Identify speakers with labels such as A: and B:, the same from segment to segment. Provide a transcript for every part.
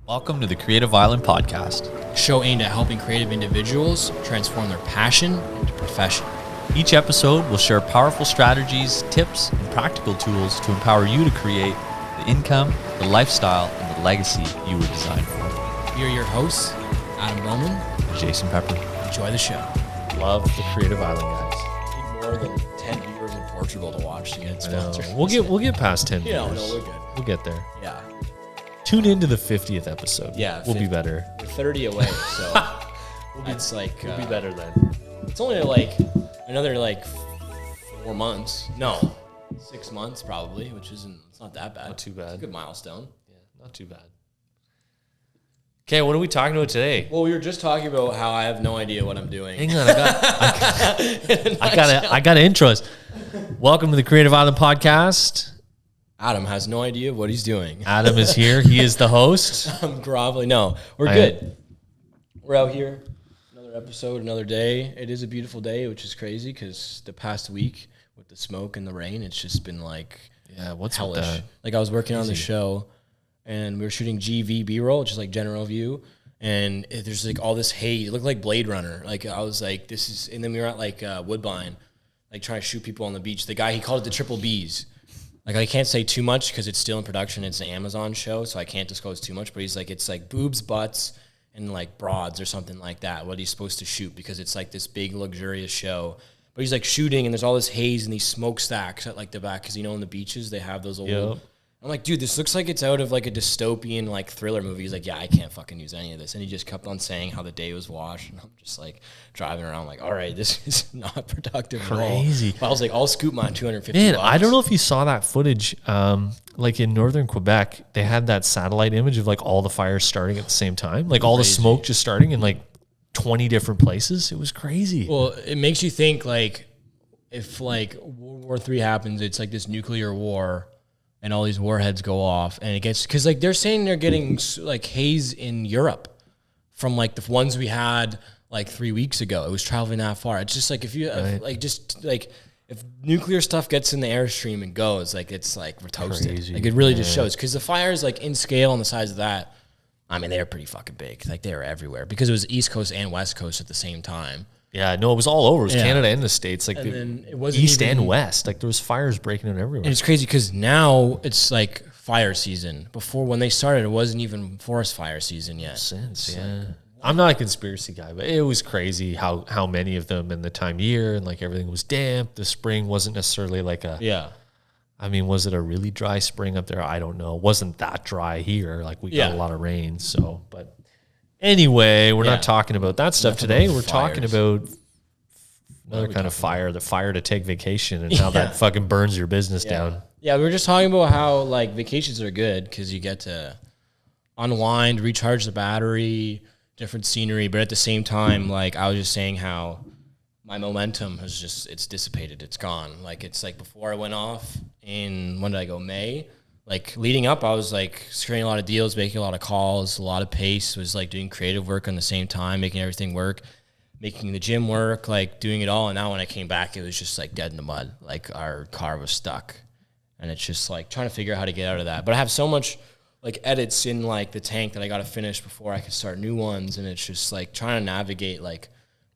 A: Welcome to the Creative Island Podcast,
B: A show aimed at helping creative individuals transform their passion into profession.
A: Each episode will share powerful strategies, tips, and practical tools to empower you to create the income, the lifestyle, and the legacy you were designed for.
B: We are your hosts, Adam Bowman
A: and Jason Pepper.
B: Enjoy the show.
A: Love the Creative Island guys.
B: Need more than 10 viewers in Portugal to watch to get sponsored.
A: We'll get past 10 viewers.
B: Yeah, no, we're good.
A: We'll get there.
B: Yeah.
A: Tune into the 50th episode.
B: Yeah.
A: We'll be better.
B: We're 30 away, so it's like...
A: We'll be better then.
B: It's only like another 4 months. No, 6 months probably, which isn't, it's not that bad.
A: Not too bad.
B: It's a good milestone.
A: Yeah, not too bad. Okay, what are we talking about today?
B: Well, we were just talking about how I have no idea what I'm doing.
A: Hang on, I got to intro us. Welcome to the Creative Island Podcast.
B: Adam has no idea what he's doing.
A: Adam is here. He is the host.
B: I'm groveling. No, we're good. We're out here. Another episode, another day. It is a beautiful day, which is crazy because the past week with the smoke and the rain, it's just been
A: what's
B: hellish. I was working on the show and we were shooting GV B-roll, which is general view. And there's all this haze. It looked like Blade Runner. I was like, this is, and then we were at Woodbine, trying to shoot people on the beach. The guy, he called it the triple Bs. I can't say too much because it's still in production. It's an Amazon show, so I can't disclose too much. But he's it's boobs, butts, and broads or something like that. What he's supposed to shoot because it's this big luxurious show. But he's shooting, and there's all this haze and these smokestacks at the back because on the beaches they have those old.
A: Yep.
B: I'm like, dude, this looks like it's out of a dystopian thriller movie. He's like, yeah, I can't fucking use any of this. And he just kept on saying how the day was washed. And I'm just driving around all right, this is not productive
A: Crazy.
B: at all. But I was I'll scoop mine $250.
A: Man, I don't know if you saw that footage. In northern Quebec, they had that satellite image of all the fires starting at the same time. All the smoke just starting in 20 different places. It was crazy.
B: Well, it makes you think if World War III happens, it's this nuclear war. And all these warheads go off, and it gets because they're saying they're getting haze in Europe from the ones we had 3 weeks ago. It was traveling that far. It's just if you if nuclear stuff gets in the airstream and goes it's we're toasted.
A: Crazy.
B: It really just shows because the fires in scale on the size of that. I mean, they're pretty fucking big. They were everywhere because it was East Coast and West Coast at the same time.
A: Yeah, no, it was all over. It was Canada and the States,
B: and then it wasn't
A: East and West. There was fires breaking out everywhere.
B: And it's crazy because now it's fire season. Before, when they started, it wasn't even forest fire season yet.
A: Yeah. I'm not a conspiracy guy, but it was crazy how many of them in the time of year and everything was damp. The spring wasn't necessarily a...
B: Yeah.
A: I mean, was it a really dry spring up there? I don't know. It wasn't that dry here. We got a lot of rain, so... But anyway, we're not talking about that stuff today. We're talking about another kind of fire, the fire to take vacation and how that fucking burns your business down.
B: Yeah, we were just talking about how vacations are good because you get to unwind, recharge the battery, different scenery. But at the same time, I was just saying how my momentum has it's dissipated. It's gone. It's before I went off in, when did I go? May? Leading up, I was securing a lot of deals, making a lot of calls, a lot of pace, was doing creative work on the same time, making everything work, making the gym work, doing it all. And now when I came back, it was just dead in the mud. Our car was stuck. And it's just trying to figure out how to get out of that. But I have so much edits in the tank that I got to finish before I can start new ones. And it's just trying to navigate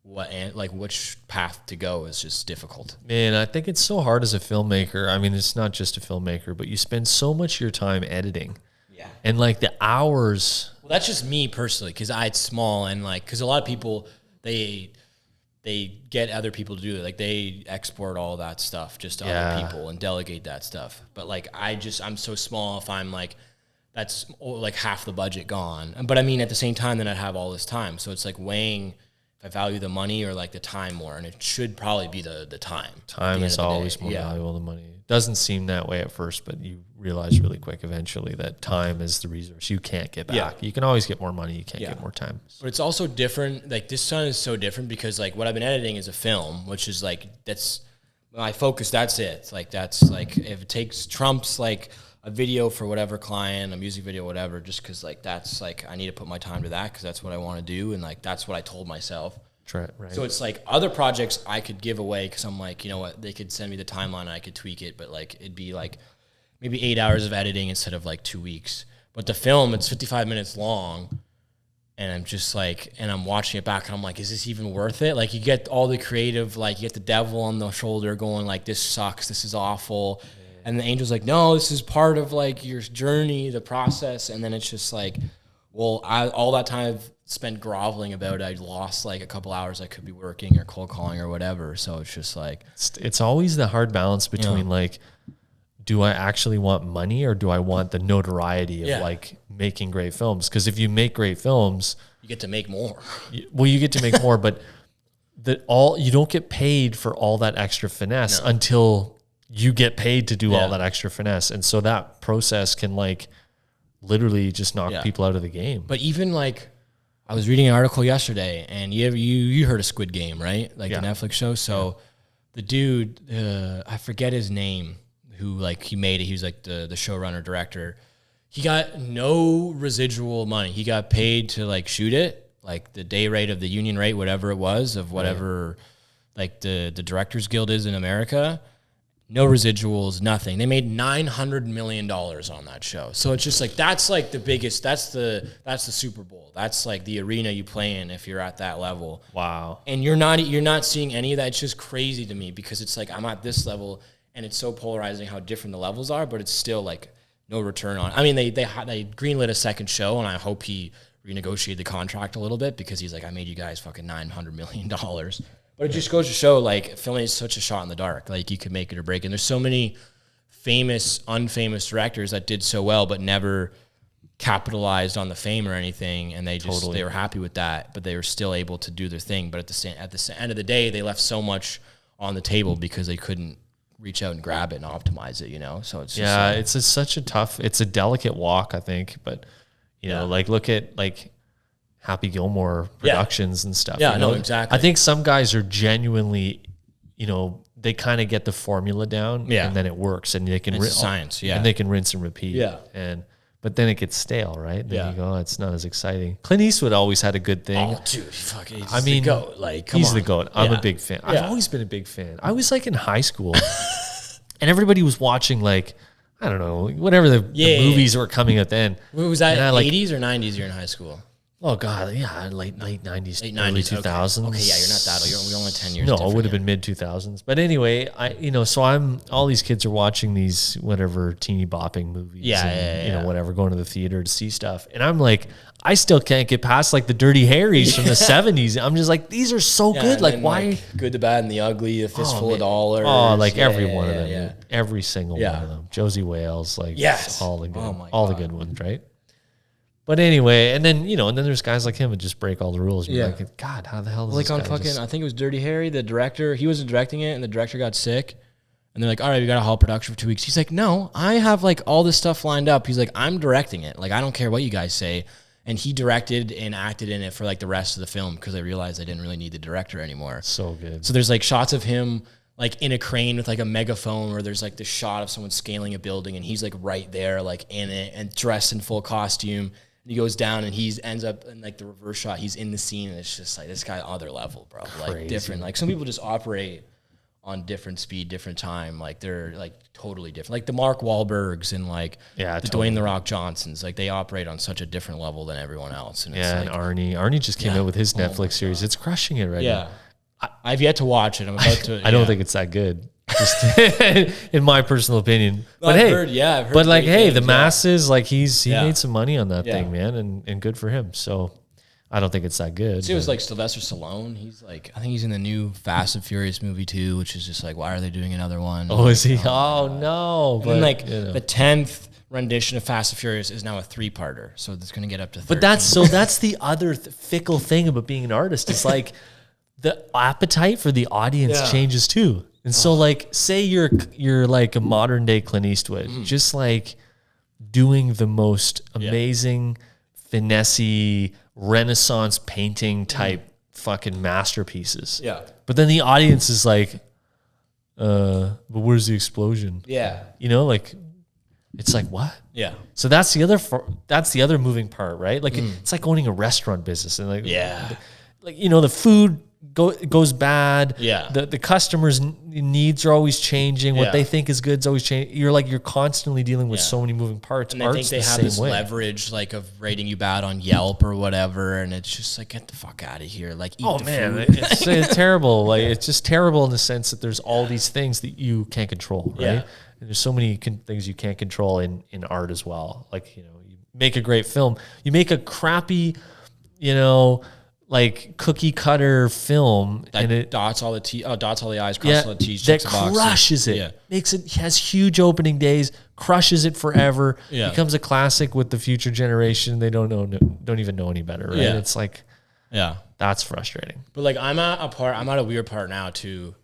B: which path to go is just difficult.
A: Man, I think it's so hard as a filmmaker. I mean, it's not just a filmmaker, but you spend so much of your time editing.
B: Yeah.
A: And the hours.
B: Well, that's just me personally, because it's small and because a lot of people, they get other people to do it. They export all that stuff just to other people and delegate that stuff. But I'm so small if I'm that's half the budget gone. But I mean, at the same time, then I'd have all this time. So it's weighing if I value the money or the time more, and it should probably be the time.
A: Time is always more valuable than money. It doesn't seem that way at first, but you realize really quick eventually that time is the resource you can't get back. Yeah. You can always get more money, you can't get more time.
B: But it's also different. This one is so different because what I've been editing is a film, which is that's my focus. That's it. If it takes trumps a video for whatever client, a music video, whatever, just because that's I need to put my time to that because that's what I want to do and that's what I told myself.
A: Right.
B: So it's other projects I could give away because I'm you know what, they could send me the timeline and I could tweak it, but it'd be maybe 8 hours of editing instead of 2 weeks. But the film, it's 55 minutes long. And I'm just like, and I'm watching it back and I'm like, is this even worth it? Like you get all the creative, like you get the devil on the shoulder going like, this sucks, this is awful. And the angel's like, no, this is part of like your journey, the process. And then it's just like, well, all that time I've spent groveling about it, I lost like a couple hours I could be working or cold calling or whatever. So it's just like.
A: It's always the hard balance between like, do I actually want money or do I want the notoriety of like making great films? Because if you make great films,
B: you get to make more.
A: You get to make more, but you don't get paid for all that extra finesse until you get paid to do all that extra finesse. And so that process can like literally just knock people out of the game.
B: But even like I was reading an article yesterday and you heard of Squid Game, right? Like the Netflix show. So the dude, I forget his name, who like he made it. He was like the showrunner director. He got no residual money. He got paid to like shoot it, like the day rate of the union rate, whatever it was of whatever like the Directors Guild is in America. No residuals, nothing. They made $900 million on that show. So it's just like, that's like the biggest, that's the Super Bowl. That's like the arena you play in if you're at that level.
A: Wow.
B: And you're not seeing any of that. It's just crazy to me because it's like, I'm at this level. And it's so polarizing how different the levels are, but it's still like no return on. I mean, they greenlit a second show, and I hope he renegotiated the contract a little bit because he's like, I made you guys fucking $900 million. But it just goes to show like filming is such a shot in the dark. Like you could make it or break it. And there's so many famous, unfamous directors that did so well, but never capitalized on the fame or anything. And they just they were happy with that, but they were still able to do their thing. But at the end of the day, they left so much on the table because they couldn't reach out and grab it and optimize it, you know? So it's just
A: it's a delicate walk, I think. But, you know, like look at like Happy Gilmore Productions and stuff.
B: Yeah,
A: you know?
B: no, exactly.
A: I think some guys are genuinely, you know, they kind of get the formula down and then it works and they can
B: science,
A: and they can rinse and repeat.
B: Yeah.
A: But then it gets stale, right? Then you go, it's not as exciting. Clint Eastwood always had a good thing.
B: Oh, dude, he's the GOAT. Like, come
A: he's
B: on.
A: the GOAT. I'm a big fan. I've always been a big fan. I was like in high school and everybody was watching like, I don't know, whatever the movies were coming out then.
B: Was that 80s or 90s you're in high school?
A: Oh God, yeah, late 90s,
B: late
A: early
B: 90s,
A: 2000s.
B: Okay, yeah, you're not that old. We're only 10 years.
A: No, it would have been mid 2000s. But anyway, so all these kids are watching these whatever teeny bopping movies. You know, whatever, going to the theater to see stuff, and I'm like, I still can't get past like the Dirty Harrys from the 70s. I'm just like, these are so good. Like, why?
B: Like, Good, the Bad, and the Ugly, A Fistful of Dollars.
A: Oh, like every one of them, every single one of them. Josie Wales, like all the good, all the good ones, right? But anyway, and then there's guys like him that just break all the rules. You're like, God, how the hell does this
B: on
A: guy
B: fucking? I think it was Dirty Harry, the director. He wasn't directing it, and the director got sick. And they're like, all right, we got to halt production for 2 weeks. He's like, no, I have like all this stuff lined up. He's like, I'm directing it. Like, I don't care what you guys say. And he directed and acted in it for like the rest of the film because I realized I didn't really need the director anymore.
A: So good.
B: So there's like shots of him like in a crane with like a megaphone, where there's like this shot of someone scaling a building, and he's like right there, like in it and dressed in full costume. He goes down and ends up in like the reverse shot. He's in the scene, and it's just like this guy other level, bro. Like different. Like some people just operate on different speed, different time. Like they're like totally different. Like the Mark Wahlbergs and like the Dwayne The Rock Johnsons. Like they operate on such a different level than everyone else. And it's like,
A: and Arnie just came out with his Netflix series. It's crushing it right now.
B: I've yet to watch it. I'm about to.
A: I don't think it's that good. Just in my personal opinion, but
B: I've heard
A: but like, hey, the masses, like he made some money on that thing, man, and good for him. So I don't think it's that good.
B: See, it was like Sylvester Stallone. He's like, I think he's in the new Fast and Furious movie too, which is just like, why are they doing another one?
A: Oh, is he? Oh no!
B: But like the 10th rendition of Fast and Furious is now a 3-parter, so it's going to get up to 13.
A: But that's the other fickle thing about being an artist. It's like the appetite for the audience changes too. And so, like, say you're like a modern day Clint Eastwood, just like doing the most amazing, finessey, Renaissance painting type fucking masterpieces. Yeah. But then the audience is like, but where's the explosion?
B: Yeah.
A: You know, like, it's like, what?
B: Yeah.
A: So that's the other moving part, right? Like, it's like owning a restaurant business, and like, like, you know, the food goes bad.
B: Yeah.
A: The customers' needs are always changing. What
B: Yeah.
A: they think is good is always changing. You're constantly dealing with so many moving parts.
B: And I think they have this leverage, like, of rating you bad on Yelp or whatever, and it's just like, get the fuck out of here. Like, eat the food.
A: It's terrible. Like, it's just terrible in the sense that there's all these things that you can't control, right?
B: Yeah.
A: And there's so many things you can't control in art as well. Like, you make a great film, you make a crappy, like cookie cutter film,
B: that
A: and it
B: dots all the dots all the I's, crosses all the T's,
A: that
B: checks the boxes.
A: crushes it.
B: Yeah.
A: Makes it has huge opening days, crushes it forever.
B: Yeah.
A: Becomes a classic with the future generation. They don't even know any better, right?
B: Yeah.
A: It's like, that's frustrating.
B: But like, I'm at a weird part now too,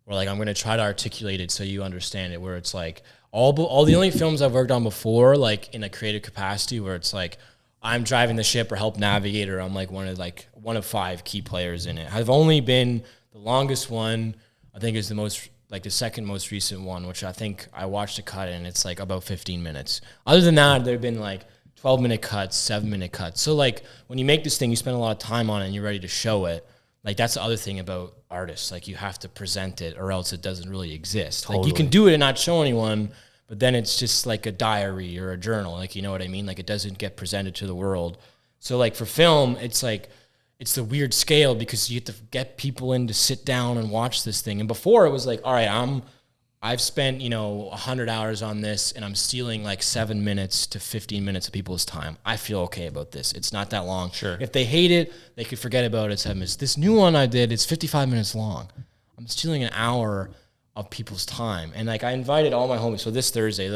B: where like I'm gonna try to articulate it so you understand it. Where it's like all the only films I've worked on before, like in a creative capacity, where it's like I'm driving the ship or help navigate, or I'm like one of 5 key players in it. I've only been the longest one. I think is the second most recent one, which I think I watched a cut and it's like about 15 minutes. Other than that, there've been like 12-minute cuts, 7-minute cuts. So like when you make this thing, you spend a lot of time on it and you're ready to show it. Like that's the other thing about artists. Like you have to present it or else it doesn't really exist. Like you can do it and not show anyone, but then it's just like a diary or a journal. Like, you know what I mean? Like it doesn't get presented to the world. So like for film, it's like, it's the weird scale because you have to get people in to sit down and watch this thing. And before it was like, all right, I've spent, 100 hours on this and I'm stealing like 7 minutes to 15 minutes of people's time. I feel okay about this. It's not that long.
A: Sure.
B: If they hate it, they could forget about it. 7 minutes. This new one I did, it's 55 minutes long. I'm stealing an hour of people's time. And like I invited all my homies. So this Thursday, for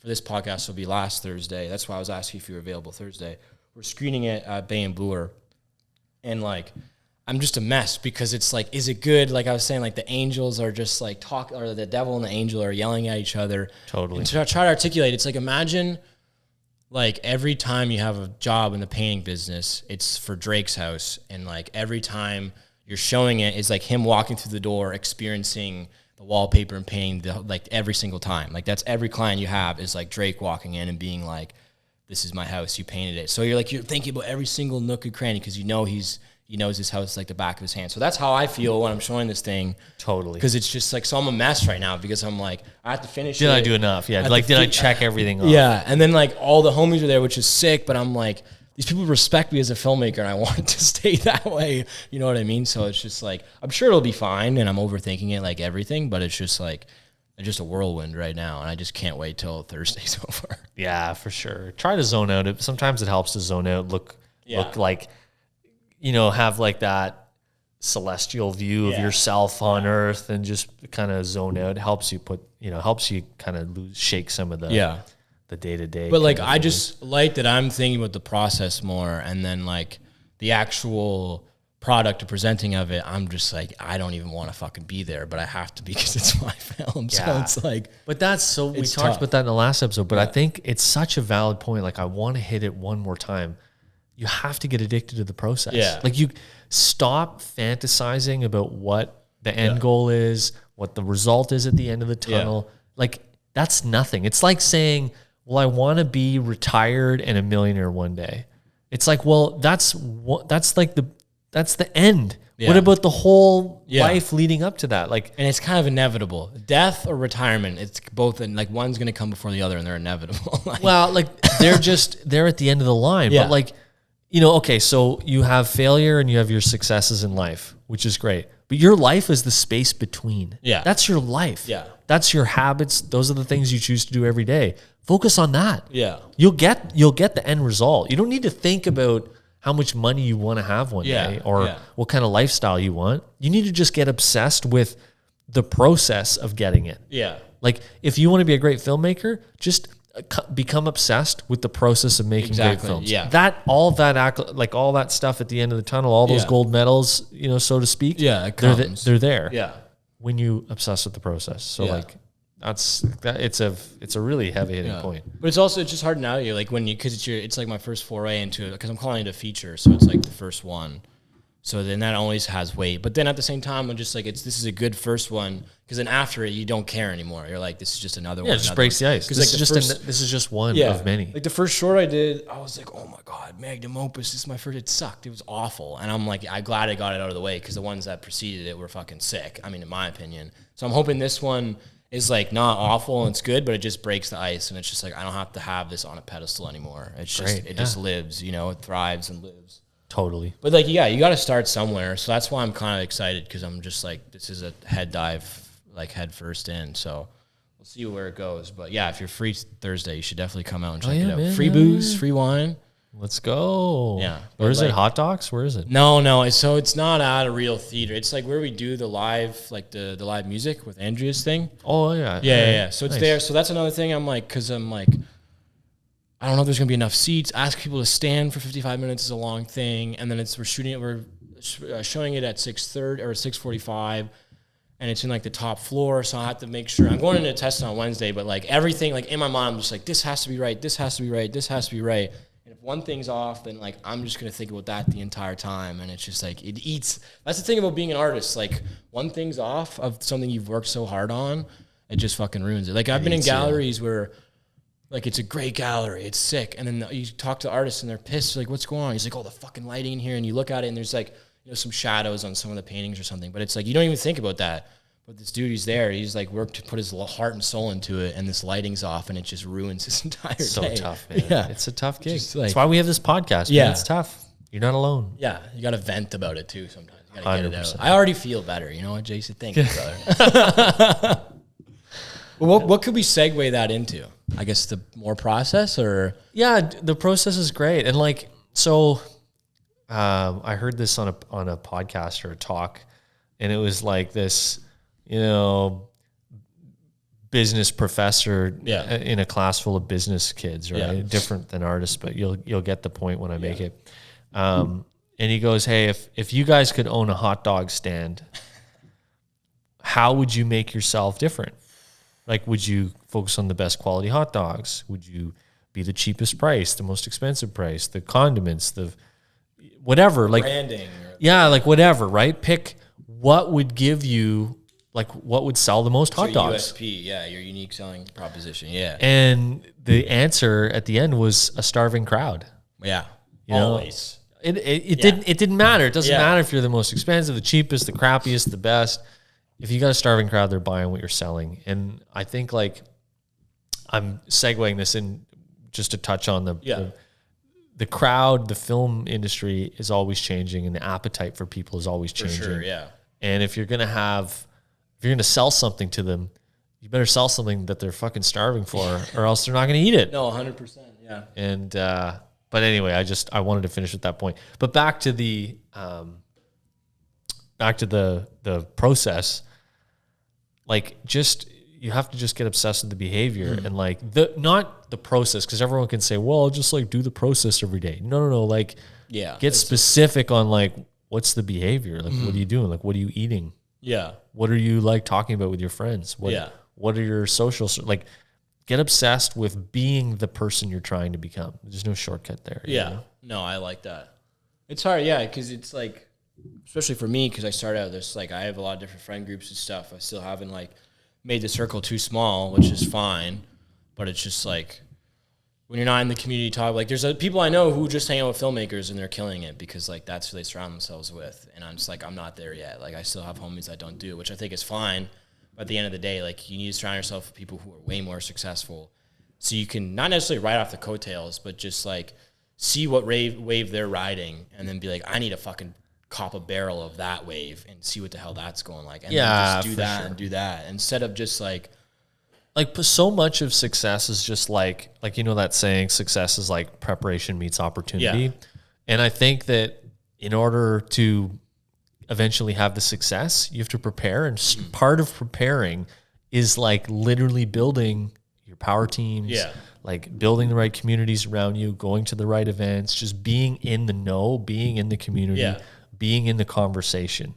B: this podcast, will be last Thursday. That's why I was asking if you were available Thursday. We're screening it at Bay and Bloor. And like, I'm just a mess because it's like, is it good? Like I was saying, like the angels are just like or the devil and the angel are yelling at each other.
A: Totally.
B: And to try to articulate, it's like, imagine like every time you have a job in the painting business, it's for Drake's house. And like every time you're showing it is like him walking through the door, experiencing the wallpaper and painting like every single time. Like that's every client you have is like Drake walking in and being like, this is my house, you painted it. So you're thinking about every single nook and cranny because he knows his house like the back of his hand. So that's how I feel when I'm showing this thing.
A: Totally.
B: Because it's just like, so I'm a mess right now because I'm like, I have to finish it.
A: Did I do enough? Yeah. Did I check everything off?
B: Yeah. And then like all the homies are there, which is sick, but I'm like, these people respect me as a filmmaker and I want it to stay that way. You know what I mean? So it's just like, I'm sure it'll be fine and I'm overthinking it like everything, but it's just like, it's just a whirlwind right now. And I just can't wait till Thursday's over.
A: Yeah, for sure. Try to zone out. Sometimes it helps to zone out, look like, have like that celestial view of yourself on earth and just kind of zone out. It helps you kind of shake some of the day-to-day.
B: But like, I just like that I'm thinking about the process more and then like the actual product or presenting of it, I'm just like, I don't even want to fucking be there, but I have to because it's my film. Yeah. So it's like,
A: but we talked about that in the last episode, but I think it's such a valid point. Like I want to hit it one more time. You have to get addicted to the process.
B: Yeah.
A: Like you stop fantasizing about what the end goal is, what the result is at the end of the tunnel. Yeah. Like that's nothing. It's like saying, well, I want to be retired and a millionaire one day. It's like, well, that's the end. Yeah. What about the whole life leading up to that? Like,
B: and it's kind of inevitable. Death or retirement, it's both, and like one's going to come before the other and they're inevitable.
A: They're at the end of the line. Yeah. But like, okay, so you have failure and you have your successes in life, which is great. But your life is the space between.
B: Yeah.
A: That's your life.
B: Yeah.
A: That's your habits. Those are the things you choose to do every day. Focus on that.
B: Yeah.
A: You'll get the end result. You don't need to think about how much money you want to have one day or what kind of lifestyle you want. You need to just get obsessed with the process of getting it.
B: Yeah.
A: Like if you want to be a great filmmaker, just become obsessed with the process of making great films.
B: Yeah.
A: All that stuff at the end of the tunnel, all those gold medals, so to speak.
B: Yeah.
A: They're there.
B: Yeah.
A: When you obsess with the process. So it's a really heavy hitting point.
B: But it's just hard now. Like because it's like my first foray into it because I'm calling it a feature, so it's like the first one. So then that always has weight. But then at the same time, I'm just like, this is a good first one, because then after it, you don't care anymore. You're like, this is just another one.
A: Yeah, it just breaks the ice. Because like this is just one of many.
B: Like the first short I did, I was like, oh my God, magnum opus, this is my first. It sucked. It was awful. And I'm like, I'm glad I got it out of the way, because the ones that preceded it were fucking sick. I mean, in my opinion. So I'm hoping this one is like not awful and it's good, but it just breaks the ice. And it's just like, I don't have to have this on a pedestal anymore. It's just, it just lives, you know, it thrives and lives.
A: Totally.
B: But like, yeah, you got to start somewhere. So that's why I'm kind of excited, because I'm just like, this is a head dive, like head first in. So we'll see where it goes. But yeah, if you're free Thursday, you should definitely come out and check it out. Man, free booze, free wine.
A: Let's go.
B: Yeah.
A: Where is it? Hot Docs? Where is it?
B: No. So it's not at a real theater. It's like where we do the live, like the live music with Andrea's thing.
A: Oh, yeah.
B: Yeah. So it's there. So that's another thing. I'm like, because I'm like, I don't know if there's going to be enough seats. Ask people to stand for 55 minutes is a long thing. And then we're showing it at 6:30 or 6:45, and it's in like the top floor. So I have to make sure I'm going into a test on Wednesday, but like everything, like in my mind, I'm just like, this has to be right. This has to be right. This has to be right. And if one thing's off, then like, I'm just going to think about that the entire time. And it's just like, it eats. That's the thing about being an artist. Like one thing's off of something you've worked so hard on, it just fucking ruins it. Like I've been in galleries where, like, it's a great gallery, it's sick. And then you talk to artists and they're pissed, like, what's going on? He's like, oh, the fucking lighting in here. And you look at it and there's like, you know, some shadows on some of the paintings or something. But it's like, you don't even think about that. But this dude, he's there. He's like worked to put his heart and soul into it. And this lighting's off and it just ruins his entire day.
A: So tough, man.
B: Yeah.
A: It's a tough gig.
B: Like, that's
A: why we have this podcast. Yeah. Man. It's tough. You're not alone.
B: Yeah. You got to vent about it too sometimes. You got to get it out. I already feel better. You know what, Jason? Thank you, brother. Well, what could we segue that into? I guess the more process, or?
A: Yeah, the process is great. And like, so I heard this on a podcast or a talk, and it was like this, you know, business professor in a class full of business kids, right? Yeah. Different than artists, but you'll get the point when I make it. And he goes, hey, if you guys could own a hot dog stand, how would you make yourself different? Like, would you focus on the best quality hot dogs? Would you be the cheapest price, the most expensive price, the condiments, the whatever, like
B: branding?
A: Like whatever, right? Pick what would give you, like, what would sell the most hot dogs?
B: USP, your unique selling proposition,
A: And the answer at the end was a starving crowd.
B: Yeah,
A: always. It didn't matter. It doesn't matter if you're the most expensive, the cheapest, the crappiest, the best. If you got a starving crowd, they're buying what you're selling. And I think, like, I'm segueing this in just to touch on the crowd. The film industry is always changing, and the appetite for people is always changing.
B: For sure, yeah.
A: And if you're gonna sell something to them, you better sell something that they're fucking starving for, or else they're not gonna eat it.
B: No, 100%, yeah.
A: And but anyway, I wanted to finish with that point. But back to the process. Like, just, you have to just get obsessed with the behavior and like not the process, because everyone can say, well, just like do the process every day. No. Like, get specific on like, what's the behavior? Like, what are you doing? Like, what are you eating?
B: Yeah.
A: What are you like talking about with your friends? What are your social, like, get obsessed with being the person you're trying to become. There's no shortcut there.
B: Yeah. You know? No, I like that. It's hard. Yeah. Cause it's like, especially for me, because I started out this, like, I have a lot of different friend groups and stuff. I still haven't like made the circle too small, which is fine. But it's just like, when you're not in the community talk, like, there's people I know who just hang out with filmmakers and they're killing it because like that's who they surround themselves with. And I'm just like, I'm not there yet. Like, I still have homies that don't do, which I think is fine. But at the end of the day, like, you need to surround yourself with people who are way more successful, so you can not necessarily ride off the coattails, but just like see what wave they're riding, and then be like, I need to fucking cop a barrel of that wave and see what the hell that's going like, and then just do that and do that, instead of just like
A: so much of success is just like you know that saying, success is like preparation meets opportunity. Yeah. And I think that in order to eventually have the success, you have to prepare, and part of preparing is like literally building your power teams, like building the right communities around you, going to the right events, just being in the know, being in the community, being in the conversation.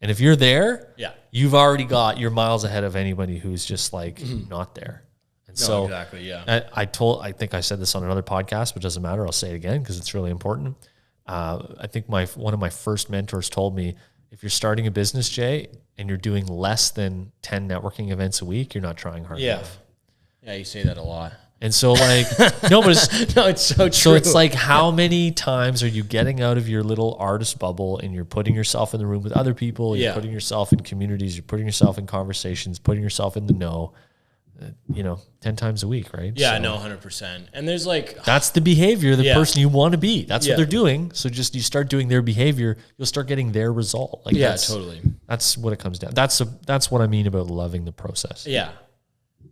A: And if you're there, you've already got, you're miles ahead of anybody who's just like not there. And so
B: exactly,
A: I think I said this on another podcast, but it doesn't matter. I'll say it again because it's really important. I think one of my first mentors told me, if you're starting a business, Jay, and you're doing less than 10 networking events a week, you're not trying hard enough.
B: Yeah, you say that a lot.
A: And so like, no, but
B: it's so true.
A: So it's like, how many times are you getting out of your little artist bubble and you're putting yourself in the room with other people, you're putting yourself in communities, you're putting yourself in conversations, putting yourself in the know, 10 times a week, right?
B: Yeah, no, 100%. And there's like...
A: That's the behavior of the person you want to be. That's what they're doing. So just you start doing their behavior, you'll start getting their result. Like
B: totally.
A: That's what it comes down. That's what I mean about loving the process.
B: Yeah.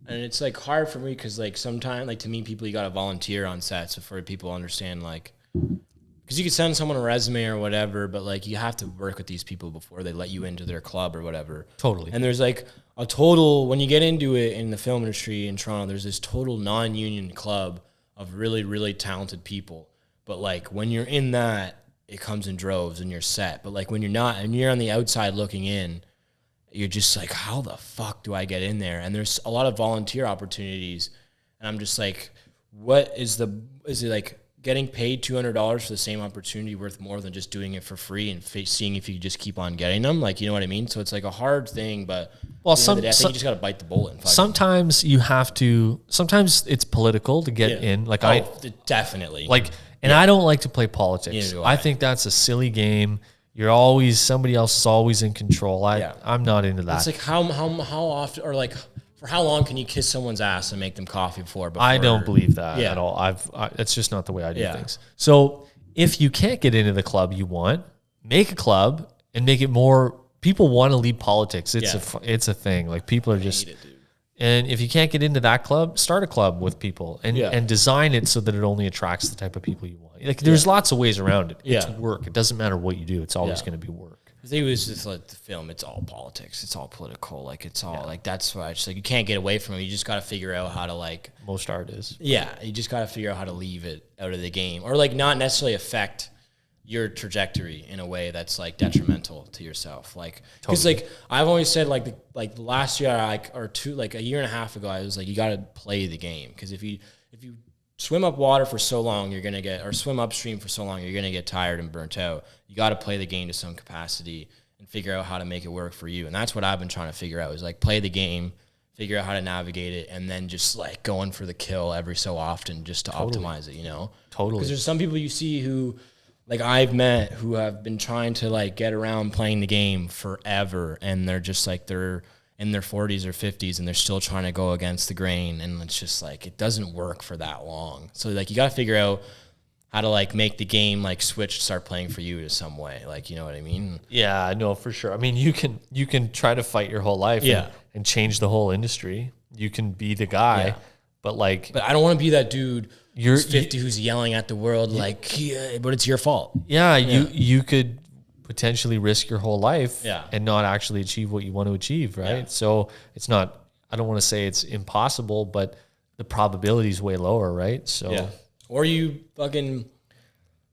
B: And it's like hard for me because like sometimes like to meet people, you got to volunteer on sets before people understand like... Because you could send someone a resume or whatever, but like you have to work with these people before they let you into their club or whatever.
A: Totally.
B: And there's like a total, when you get into it in the film industry in Toronto, there's this total non-union club of really, really talented people. But like when you're in that, it comes in droves and you're set. But like when you're not, and you're on the outside looking in, you're just like, how the fuck do I get in there? And there's a lot of volunteer opportunities. And I'm just like, is it like, getting paid $200 for the same opportunity worth more than just doing it for free and seeing if you just keep on getting them? Like, you know what I mean? So it's like a hard thing, but I think you just got to bite the bullet.
A: Sometimes you have to, sometimes it's political to get in. Like
B: definitely.
A: Like, and I don't like to play politics. I think that's a silly game. Somebody else is always in control. I'm not into that.
B: It's like how often, or like, for how long can you kiss someone's ass and make them coffee before?
A: I don't believe that at all. It's just not the way I do things. So if you can't get into the club you want, make a club and make it more. People want to lead politics. It's a thing. Like people are just. And if you can't get into that club, start a club with people and design it so that it only attracts the type of people you want. Like there's lots of ways around it. It's work. It doesn't matter what you do. It's always going to be work.
B: I think it was just like the film. It's all politics. It's all political. Like it's all like that's why it's like you can't get away from it. You just got to figure out how to like
A: most art is.
B: Yeah, you just got to figure out how to leave it out of the game or like not necessarily affect your trajectory in a way that's like detrimental to yourself. Like because like I've always said like last year like a year and a half ago I was like you got to play the game because if you swim up water for so long, you're going to get, or swim upstream for so long, you're going to get tired and burnt out. You got to play the game to some capacity and figure out how to make it work for you. And that's what I've been trying to figure out is like play the game, figure out how to navigate it, and then just like going for the kill every so often just to optimize it, you know?
A: Totally.
B: Because there's some people you see who, like I've met, who have been trying to like get around playing the game forever, and they're just like, they're in their 40s or 50s and they're still trying to go against the grain, and it's just like it doesn't work for that long. So like you got to figure out how to like make the game like start playing for you to some way, like, you know what I mean?
A: Yeah, no, for sure. I mean, you can try to fight your whole life and change the whole industry. You can be the guy, but I don't want to be that dude who's 50 who's yelling at the world but it's your fault. You could potentially risk your whole life and not actually achieve what you want to achieve, right? Yeah. So it's not, I don't want to say it's impossible, but the probability is way lower, right? So, or you fucking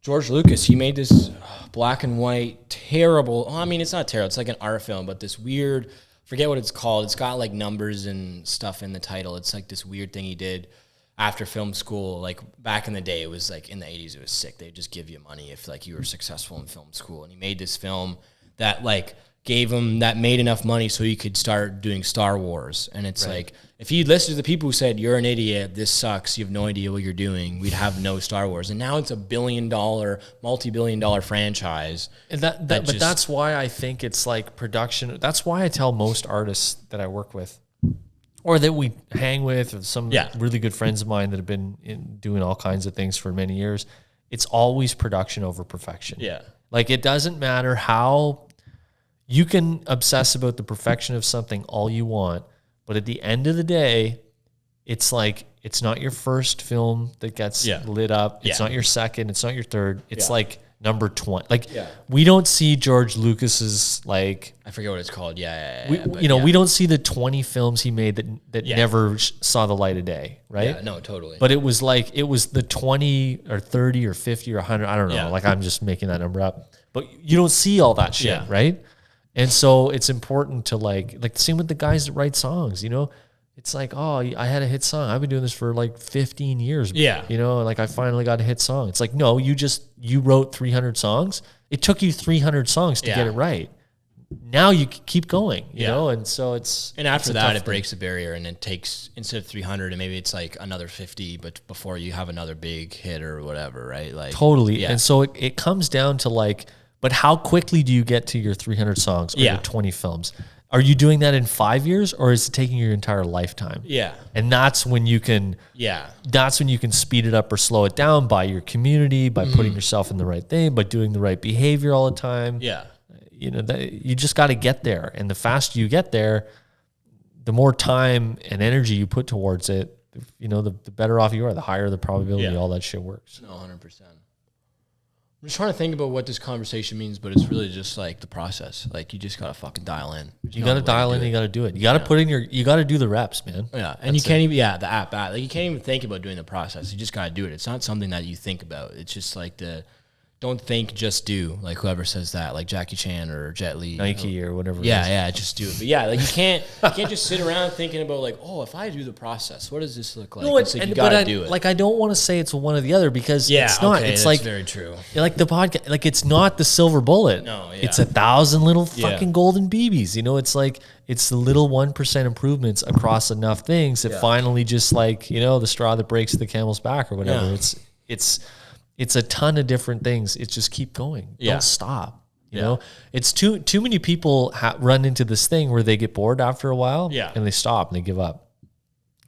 A: George Lucas, he made this black and white terrible, I mean, it's not terrible, it's like an art film, but this weird, forget what it's called. It's got like numbers and stuff in the title. It's like this weird thing he did after film school. Like back in the day, it was like in the 80s, it was sick. They'd just give you money if like you were successful in film school. And he made this film that like made enough money so he could start doing Star Wars. And it's like, if he'd listened to the people who said, you're an idiot, this sucks, you have no idea what you're doing, we'd have no Star Wars. And now it's $1 billion, multi-billion-dollar franchise. And that's why I think it's like production. That's why I tell most artists that I work with, or that we hang with, or some really good friends of mine that have been doing all kinds of things for many years, it's always production over perfection. Yeah. Like it doesn't matter how you can obsess about the perfection of something all you want, but at the end of the day, it's like, it's not your first film that gets lit up. It's not your second. It's not your third. It's like number 20. Like we don't see George Lucas's like,
B: I forget what it's called.
A: We don't see the 20 films he made that never saw the light of day. Right.
B: Yeah, no, totally.
A: But it was the 20 or 30 or 50 or 100. I don't know. Like I'm just making that number up, but you don't see all that shit. Right. And so it's important to like same with the guys that write songs, it's like, oh, I had a hit song. I've been doing this for like 15 years.
B: Yeah.
A: You know, like I finally got a hit song. It's like, no, you wrote 300 songs. It took you 300 songs to get it right. Now you keep going, you know? And so
B: and after that, it breaks the barrier, and it takes, instead of 300, and maybe it's like another 50, but before you have another big hit or whatever, right? Like
A: totally. And so it comes down to like, but how quickly do you get to your 300 songs or your 20 films? Are you doing that in 5 years, or is it taking your entire lifetime?
B: Yeah.
A: And that's when you can, that's when you can speed it up or slow it down by your community, by putting yourself in the right thing, by doing the right behavior all the time.
B: Yeah.
A: You know, you just got to get there. And the faster you get there, the more time and energy you put towards it, you know, the better off you are, the higher the probability all that shit works.
B: No, 100%. I'm just trying to think about what this conversation means, but it's really just like the process. Like you just gotta fucking dial in.
A: You gotta dial in. You gotta do it. You gotta put in you gotta do the reps, man.
B: Yeah, and you can't even. Yeah, the app. Like you can't even think about doing the process. You just gotta do it. It's not something that you think about. It's just like don't think, just do. Like whoever says that, like Jackie Chan or Jet Li,
A: Nike or whatever.
B: Yeah, just do it. But yeah, like you can't just sit around thinking about like, oh, if I do the process, what does this look like?
A: No,
B: you gotta do it.
A: Like I don't want to say it's one or the other because it's not. It's like
B: very true.
A: Like the podcast, like it's not the silver bullet.
B: No,
A: it's 1,000 little fucking golden BBs. You know, it's like it's the little 1% improvements across enough things that finally just like, you know, the straw that breaks the camel's back or whatever. Yeah. It's a ton of different things. It's just keep going. Don't stop. You know, it's too many people run into this thing where they get bored after a while and they stop and they give up.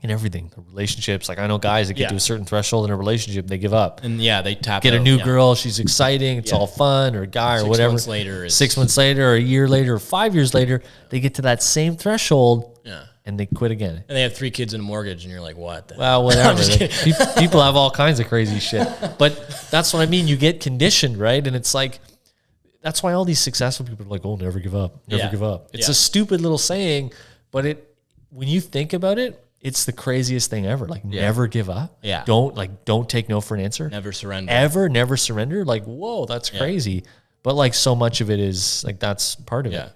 A: And everything, the relationships. Like I know guys that get to a certain threshold in a relationship, they give up.
B: And they tap
A: get a new girl, she's exciting, it's all fun, or a guy or whatever. 6 months later, or a year later, or 5 years later, they get to that same threshold and they quit again.
B: And they have 3 kids and a mortgage, and you're like, what?
A: Well, whatever. Like, people have all kinds of crazy shit. But that's what I mean. You get conditioned, right? And it's like, that's why all these successful people are like, oh, never give up. Never give up. It's a stupid little saying, but when you think about it, it's the craziest thing ever. Like never give up.
B: Yeah.
A: Don't take no for an answer.
B: Never surrender.
A: Never surrender. Like, whoa, that's crazy. But like so much of it is like, that's part of it.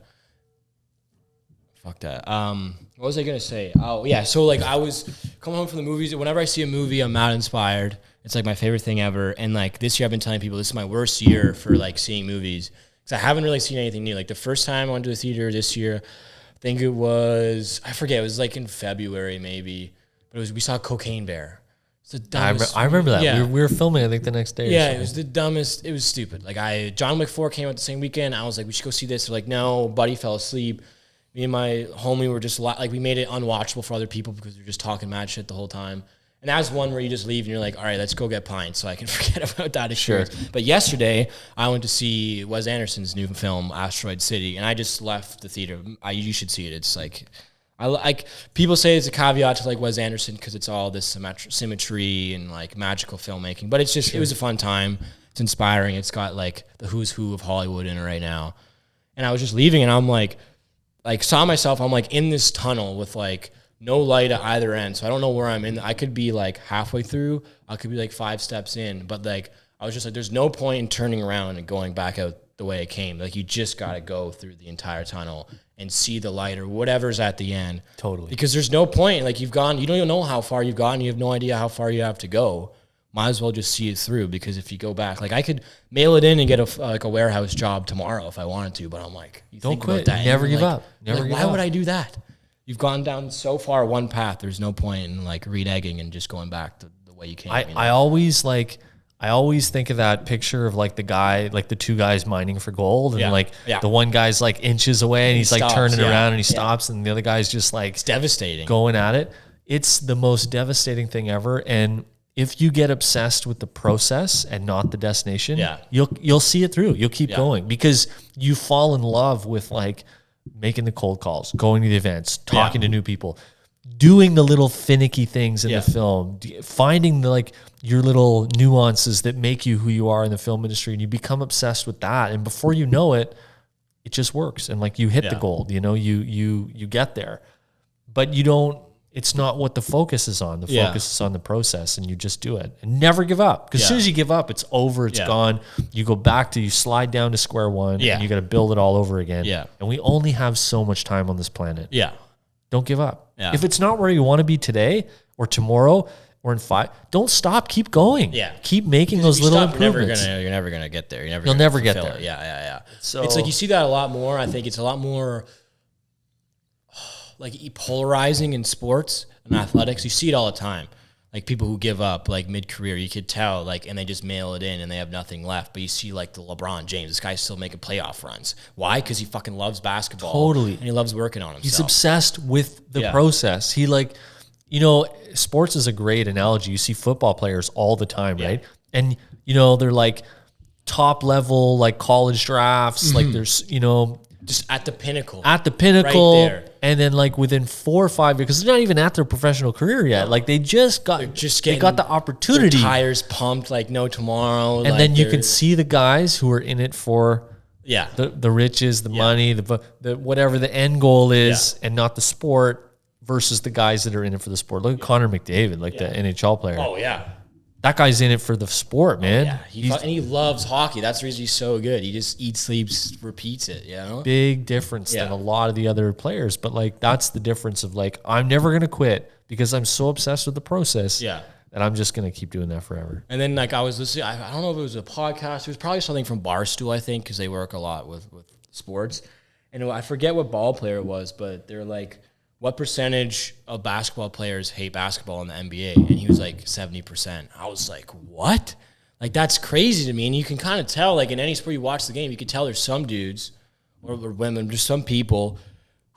B: Fuck that. What was I going to say? Oh yeah. So like I was coming home from the movies. Whenever I see a movie, I'm not inspired. It's like my favorite thing ever. And like this year I've been telling people this is my worst year for like seeing movies. Cause I haven't really seen anything new. Like the first time I went to the theater this year, I think it was, I forget, it was like in February maybe, but we saw Cocaine Bear. It's the dumbest.
A: I remember that. Yeah. We were filming, I think, the next day.
B: Yeah, it was the dumbest. It was stupid. Like John Wick 4 came out the same weekend. I was like, we should go see this. They're like, no, buddy fell asleep. Me and my homie were just like, we made it unwatchable for other people because we were just talking mad shit the whole time. And that's one where you just leave and you're like, all right, let's go get pints so I can forget about that experience. Sure. But yesterday, I went to see Wes Anderson's new film, Asteroid City, and I just left the theater. You should see it. It's like, I like people say it's a caveat to like Wes Anderson because it's all this symmetry and like magical filmmaking. But it's just, it was a fun time. It's inspiring. It's got like the who's who of Hollywood in it right now. And I was just leaving and I'm like saw myself, I'm like in this tunnel with like, no light at either end, so I don't know where I'm in. I could be like halfway through, I could be like 5 steps in, but like I was just like, there's no point in turning around and going back out the way it came. Like you just got to go through the entire tunnel and see the light or whatever's at the end.
A: Totally.
B: Because there's no point. Like you don't even know how far you've gone. You have no idea how far you have to go. Might as well just see it through, because if you go back, like I could mail it in and get a warehouse job tomorrow if I wanted to, but I'm like,
A: don't quit. Never give up. Never give up.
B: Why would I do that? You've gone down so far one path. There's no point in like reneging and just going back to the way you came.
A: I always think of that picture of like the guy, like the 2 guys mining for gold, and the one guy's like inches away and he's like turning around and he stops, and the other guy's just like,
B: it's devastating,
A: going at it. It's the most devastating thing ever. And if you get obsessed with the process and not the destination, you'll see it through. You'll keep going because you fall in love with like making the cold calls, going to the events, talking to new people, doing the little finicky things in the film, finding the, like your little nuances that make you who you are in the film industry, and you become obsessed with that. And before you know it, it just works. And like you hit the gold, you know, you get there, but you don't, it's not what the focus is on. The focus is on the process, and you just do it and never give up. Because as soon as you give up, it's over, it's gone. You go back you slide down to square one, and you got to build it all over again. And we only have so much time on this planet.
B: Yeah.
A: Don't give up.
B: Yeah.
A: If it's not where you want to be today or tomorrow or in 5, don't stop. Keep going.
B: Yeah.
A: Keep making those little improvements.
B: You're never gonna get there.
A: You'll never get there.
B: Yeah.
A: So
B: it's like you see that a lot more. I think it's a lot more like polarizing in sports and athletics. You see it all the time. Like people who give up like mid-career, you could tell, like, and they just mail it in and they have nothing left. But you see like the LeBron James, this guy's still making playoff runs. Why? Because he fucking loves basketball.
A: Totally.
B: And he loves working on himself.
A: He's obsessed with the process. He sports is a great analogy. You see football players all the time, right? And, they're like top level, like college drafts. Like there's,
B: just at the pinnacle.
A: Right there. And then like within 4 or 5 years, because they're not even at their professional career yet. Like they just got the opportunity.
B: Their tires pumped like no tomorrow.
A: And then you can see the guys who are in it for the riches, the money, the whatever the end goal is, and not the sport, versus the guys that are in it for the sport. Look at Connor McDavid, like the NHL player.
B: Oh yeah.
A: That guy's in it for the sport, man.
B: And he loves hockey. That's the reason he's so good. He just eats, sleeps, repeats it,
A: Big difference than a lot of the other players. But, like, that's the difference of, like, I'm never going to quit because I'm so obsessed with the process that I'm just going to keep doing that forever.
B: And then, like, I was listening. I don't know if it was a podcast. It was probably something from Barstool, I think, because they work a lot with sports. And I forget what ball player it was, but they're like, what percentage of basketball players hate basketball in the NBA? And he was like 70%. I was like, what? Like, that's crazy to me. And you can kind of tell, like, in any sport you watch the game, you can tell there's some dudes or women, just some people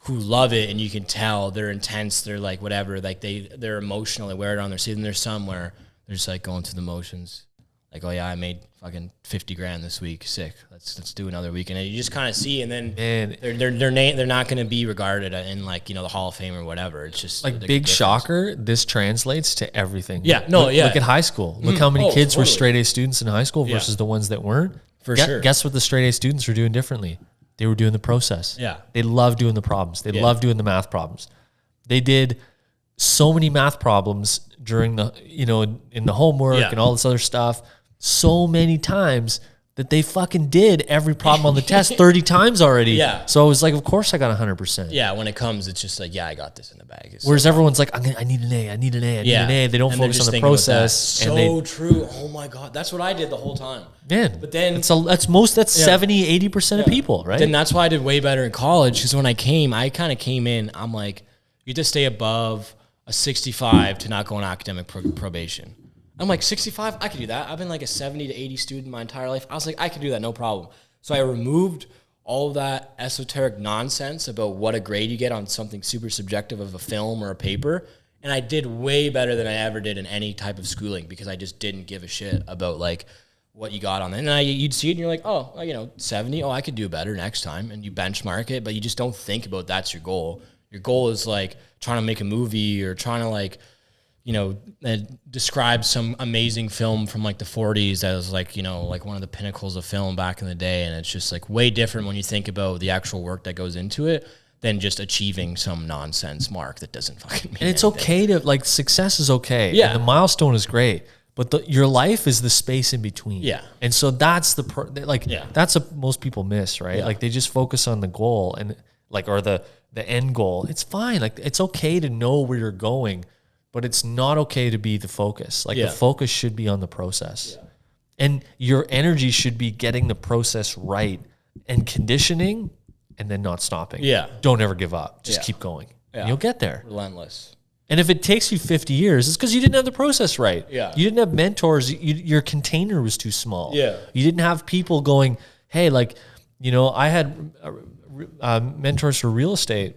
B: who love it, and you can tell they're intense. They're like, whatever, like they're emotional. They wear it on their sleeve. And there's some where they're just like going through the motions. Like, oh yeah, I made fucking $50,000 this week. Sick. Let's do another week. And you just kind of see, and then they're not going to be regarded in like the Hall of Fame or whatever. It's just
A: like big shocker. This translates to everything.
B: Yeah, no,
A: Look at high school. Look how many kids were straight A students in high school versus the ones that weren't.
B: For sure.
A: Guess what the straight A students were doing differently? They were doing the process.
B: Yeah,
A: they love doing the problems. They love doing the math problems. They did so many math problems during the in the homework and all this other stuff. So many times that they fucking did every problem on the test 30 times already.
B: Yeah.
A: So I was like, of course I got 100%.
B: Yeah, when it comes, it's just like, I got this in the bag.
A: Whereas everyone's like, I need an A, I need an A, I need an A. They don't focus on the process.
B: So true. Oh my God. That's what I did the whole time.
A: Man.
B: But then
A: that's 70, 80% of people, right?
B: Then that's why I did way better in college, because when I kind of came in, I'm like, you just stay above a 65 to not go on academic probation. I'm like, 65? I could do that. I've been like a 70 to 80 student my entire life. I was like, I could do that, no problem. So I removed all of that esoteric nonsense about what a grade you get on something super subjective of a film or a paper. And I did way better than I ever did in any type of schooling, because I just didn't give a shit about like what you got on it. And you'd see it and you're like, oh, 70. Oh, I could do better next time. And you benchmark it, but you just don't think about that's your goal. Your goal is like trying to make a movie or trying to like, describe some amazing film from like the 40s that was like, like one of the pinnacles of film back in the day. And it's just like way different when you think about the actual work that goes into it than just achieving some nonsense mark that doesn't fucking mean
A: And it's
B: anything.
A: okay to, like, success is okay.
B: Yeah.
A: And the milestone is great. But your life is the space in between.
B: Yeah.
A: And so that's that's what most people miss, right?
B: Yeah.
A: Like they just focus on the goal and or the end goal. It's fine. Like it's okay to know where you're going, but it's not okay to be the focus. Like the focus should be on the process. Yeah. And your energy should be getting the process right and conditioning and then not stopping.
B: Yeah.
A: Don't ever give up. Just keep going. Yeah. And you'll get there.
B: Relentless.
A: And if it takes you 50 years, it's because you didn't have the process right.
B: Yeah.
A: You didn't have mentors. Your container was too small.
B: Yeah.
A: You didn't have people going, hey, I had mentors for real estate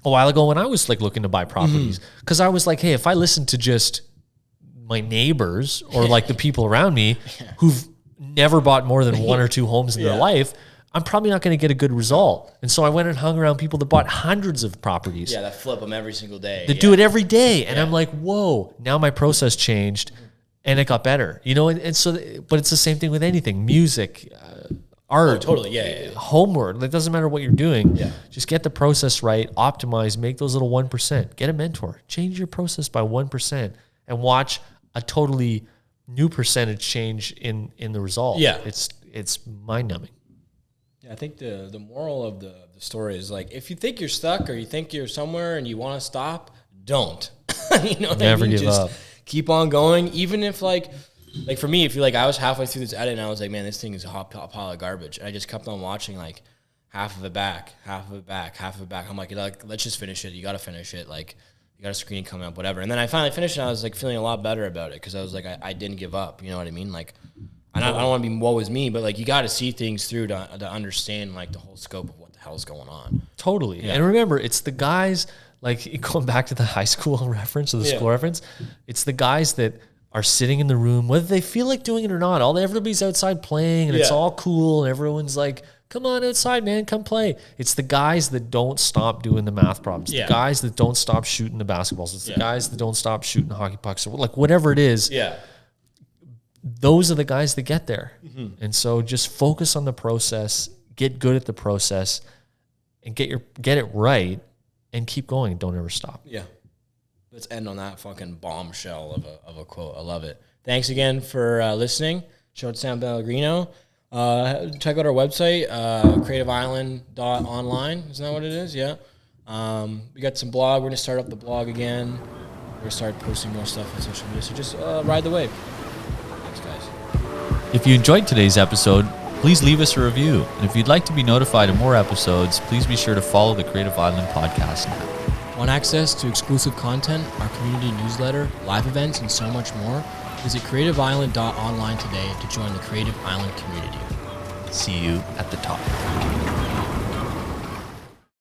A: a while ago when I was looking to buy properties. Because I was like, hey, if I listen to just my neighbors or the people around me who've never bought more than one or two homes in their life, I'm probably not going to get a good result. And so I went and hung around people that bought hundreds of properties.
B: Yeah, that flip them every single day.
A: That do it every day. And I'm like, whoa, now my process changed and it got better. And so, but it's the same thing with anything, music, art.
B: Totally,
A: homework. It doesn't matter what you're doing. Yeah. Just get the process right, optimize, make those little 1%. Get a mentor. Change your process by 1% and watch a totally new percentage change in the result.
B: Yeah.
A: It's mind-numbing.
B: Yeah, I think the moral of the story is like, if you think you're stuck or you think you're somewhere and you want to stop, don't. You know what
A: Never
B: I mean?
A: give up.
B: Keep on going, even if like for me, if you like, I was halfway through this edit and I was like, man, this thing is a hot pile of garbage, and I just kept on watching like half of it back. I'm like, let's just finish it. You got to finish it. Like, you got a screen coming up, whatever. And then I finally finished, and I was like feeling a lot better about it because I was like, I didn't give up. You know what I mean? Like, I don't want to be woe is me, but like, you got to see things through to understand like the whole scope of what the hell's going on.
A: Totally. Yeah. And remember, it's the guys, like going back to the high school reference or the school reference, it's the guys that are sitting in the room, whether they feel like doing it or not. Everybody's outside playing, and it's all cool, and everyone's like, come on outside, man, come play. It's the guys that don't stop doing the math problems. The guys that don't stop shooting the basketballs. It's the guys that don't stop shooting hockey pucks, or like whatever it is.
B: Yeah.
A: Those are the guys that get there. Mm-hmm. And so just focus on the process, get good at the process, and get it right, and keep going. Don't ever stop.
B: Yeah. Let's end on that fucking bombshell of a quote. I love it. Thanks again for listening. Shout out to Sam Pellegrino. Check out our website, creativeisland.online. Isn't that what it is? Yeah. We got some blog. We're going to start up the blog again. We're going to start posting more stuff on social media. So just ride the wave. Thanks, guys.
C: If you enjoyed today's episode, please leave us a review. And if you'd like to be notified of more episodes, please be sure to follow the Creative Island podcast now.
B: Want access to exclusive content, our community newsletter, live events, and so much more? Visit creativeisland.online today to join the Creative Island community.
C: See you at the top.